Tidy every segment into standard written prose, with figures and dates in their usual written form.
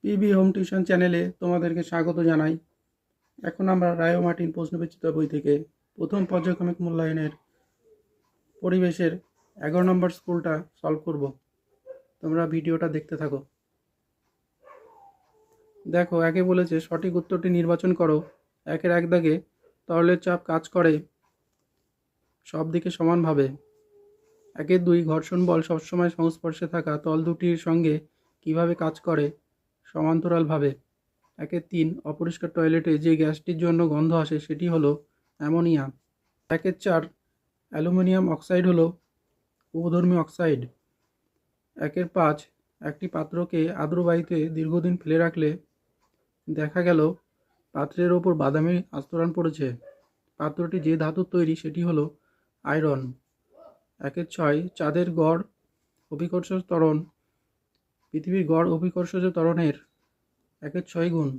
PB home tuition চ্যানেলে তোমাদেরকে স্বাগত জানাই। এখন আমরা রায় মার্টিন প্রশ্নবিচিত্র বই থেকে প্রথম পর্যায়ক্রমিক মূল্যায়নের পরিবেশের 11 নম্বর স্কুলটা সলভ করব। তোমরা ভিডিওটা দেখতে থাকো। দেখো, একে বলেছে সঠিক উত্তরটি নির্বাচন করো। একের এক দাগে তরলের চাপ কাজ করে সব দিকে সমানভাবে। একের দুই, ঘর্ষণ বল সবসময় সংস্পর্শে থাকা তল দুটির সঙ্গে কিভাবে কাজ করে সমান্তরালভাবে। একের তিন, অপরিষ্কার টয়লেটে যে গ্যাসটির জন্য গন্ধ আসে সেটি হলো অ্যামোনিয়া। একের চার, অ্যালুমিনিয়াম অক্সাইড হলো উপধর্মী অক্সাইড। একের পাঁচ, একটি পাত্রকে আর্দ্র বায়ুতে দীর্ঘদিন ফেলে রাখলে দেখা গেল পাত্রের ওপর বাদামি আস্তরণ পড়েছে। পাত্রটি যে ধাতুর তৈরি সেটি হলো আয়রন। একের ছয়, চাঁদের গড় অভিকর্ষজ ত্বরণ পৃথিবীর গড় অভিকর্ষজ ত্বরণের 1/6 গুণ।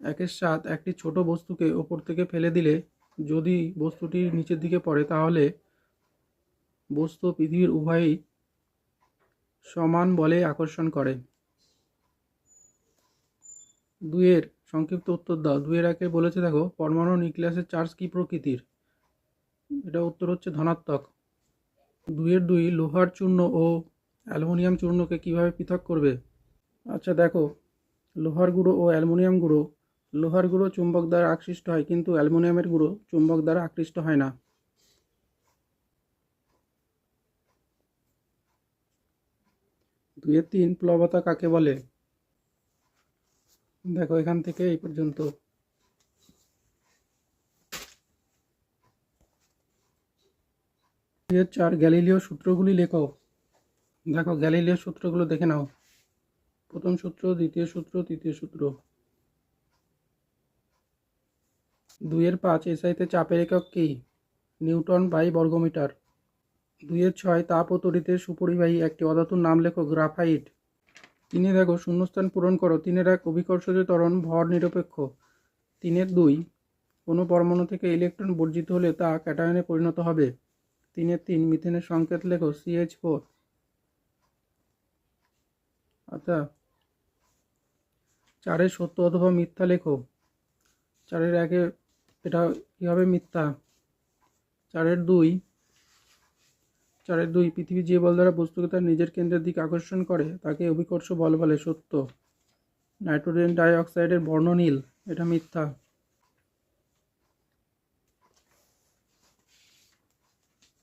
একের সাত, একটি ছোট বস্তুকে ওপর থেকে ফেলে দিলে যদি বস্তুটি নিচের দিকে পড়ে তাহলে বস্তু পৃথিবীর উভয়ই সমান বলে আকর্ষণ করে। দুইয়ের সংক্ষিপ্ত উত্তর দাও। দুইয়ের একে বলেছে, দেখো, পরমাণু নিউক্লিয়াসের চার্জ কি প্রকৃতির? এটা উত্তর হচ্ছে ধনাত্মক। দুইয়ের দুই, লোহার চূর্ণ ও অ্যালুমিনিয়াম চূর্ণকে কিভাবে পৃথক করবে? আচ্ছা দেখো, লোহার গুঁড়ো ও অ্যালুমিনিয়াম গুঁড়ো, লোহার গুঁড়ো চুম্বক দ্বারা আকৃষ্ট হয় কিন্তু অ্যালুমিনিয়ামের গুঁড়ো চুম্বক দ্বারা আকৃষ্ট হয় না। দুইয়ের তিন, প্লবতা কাকে বলে? দেখো, এখান থেকে এই পর্যন্ত। দুইয়ের চার, গ্যালিলিও সূত্রগুলি লেখো। দেখো, গ্যালিলিও সূত্রগুলো দেখে নাও। প্রথম সূত্র, দ্বিতীয় সূত্র, তৃতীয় সূত্র। দুইয়ের পাঁচ, এসআইতে চাপের একক কি? নিউটন বাই বর্গমিটার। দুইয়ের ছয়, তাপ ও তড়িতের সুপরিবাহী একটি অধাতুর নাম লেখো। গ্রাফাইট। তিনে দেখো, শূন্যস্থান পূরণ করো। তিনের এক, অভিকর্ষজ ত্বরণ ভর নিরপেক্ষ। তিনের দুই, কোনো পরমাণু থেকে ইলেকট্রন বর্জিত হলে তা ক্যাটায়নে পরিণত হবে। তিনের তিন, মিথেনের সংকেত লেখো। CH4। আচ্ছা, চারের সত্য অথবা মিথ্যা লেখো। চারের একে এটা কী হবে? মিথ্যা। চারের দুই, পৃথিবী যে বল দ্বারা বস্তুকে তার নিজের কেন্দ্রের দিকে আকর্ষণ করে তাকে অভিকর্ষ বল বলে। সত্য। নাইট্রোজেন ডাই অক্সাইডের বর্ণ নীল। এটা মিথ্যা।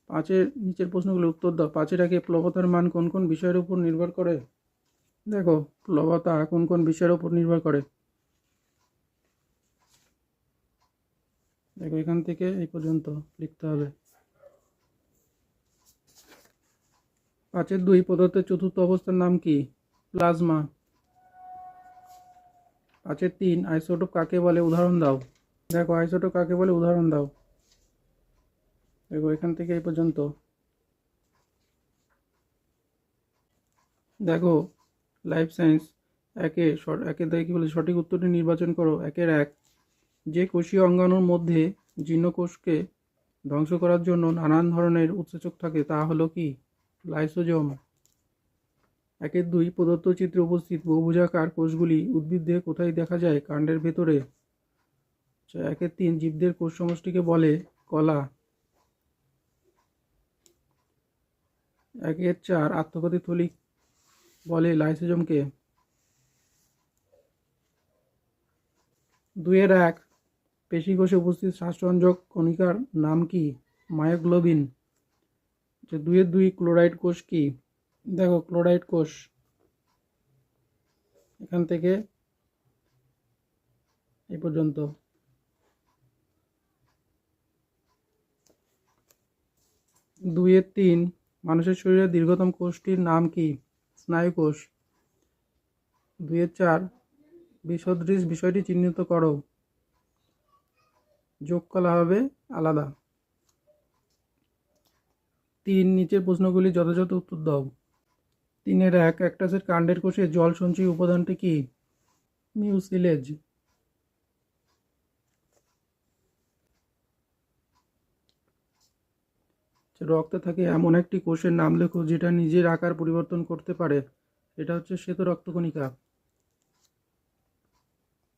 পাঁচের নিচের প্রশ্নগুলো উত্তর দাও। পাঁচের একে, প্লবতার মান কোন কোন বিষয়ের উপর নির্ভর করে? দেখো, প্লবতা কোন কোন বিষয়ের উপর নির্ভর করে? দেখো, এখান থেকে এই পর্যন্ত লিখতে হবে। পাঁচের দুই, পদার্থের চতুর্থ অবস্থার নাম কি? প্লাজমা। পাঁচের তিন, আইসোটোপ কাকে বলে? উদাহরণ দাও। দেখো, আইসোটোপ কাকে বলে? উদাহরণ দাও। দেখো, এখান থেকে এই পর্যন্ত। দেখো, লাইফ সায়েন্স একে দেখে কি বলে? সঠিক উত্তরটি নির্বাচন করো। একের এক, যে কোষীয় অঙ্গাণুর মধ্যে জীর্ণকোষকে ধ্বংস করার জন্য নানান ধরনের উৎসেচক থাকে তা হলো কি? লাইসোজোম। একের দুই, প্রদত্ত চিত্রে উপস্থিত বহুভুজাকার কোষগুলি উদ্ভিদ দেহে কোথায় দেখা যায়? কাণ্ডের ভেতরে। একের তিন, জীবদের কোষ সমষ্টিকে বলে কলা। একের চার, আত্মঘাতী থলি বলে লাইসোজোমকে। দুইয়ের এক, পেশি কোষে উপস্থিত শ্বাসরঞ্জক কণিকার নাম কি? মায়োগ্লোবিন। দুইয়ের দুই, ক্লোরাইড কোষ কি? দেখো, ক্লোরাইড কোষ। এখান থেকে এই পর্যন্ত। দুইয়ের তিন, মানুষের শরীরের দীর্ঘতম কোষটির নাম কি? স্নায়ু কোষ। দুইয়ের চার, বিসদৃশ বিষয়টি চিহ্নিত করো। যোগ করা হবে আলাদা। তিন, নিচের প্রশ্নগুলি যথাযথ উত্তর দাও। তিনের এক, ক্যাকটাসের কাণ্ডের কোষে জল সঞ্চয়ী উপাদানটি কি? মিউসিলেজ। রক্তে থাকে এমন একটি কোষের নাম লেখো যেটা নিজের আকার পরিবর্তন করতে পারে। এটা হচ্ছে শ্বেত রক্তকণিকা।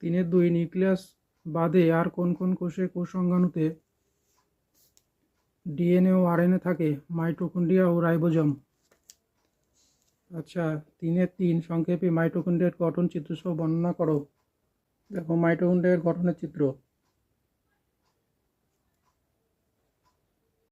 3-2 নিউক্লিয়াস বাদে আর কোন কোন কোষে কোষ সংজ্ঞাণুতে ডিএনএ ও আরএনএ থাকে? মাইটোকন্ড্রিয়া ও রাইবোজোম। আচ্ছা, 3-3 সংক্ষেপে মাইটোকন্ড্রিয়ার গঠন চিত্রসহ বর্ণনা করো। দেখো মাইটোকন্ড্রিয়ার গঠনের চিত্র।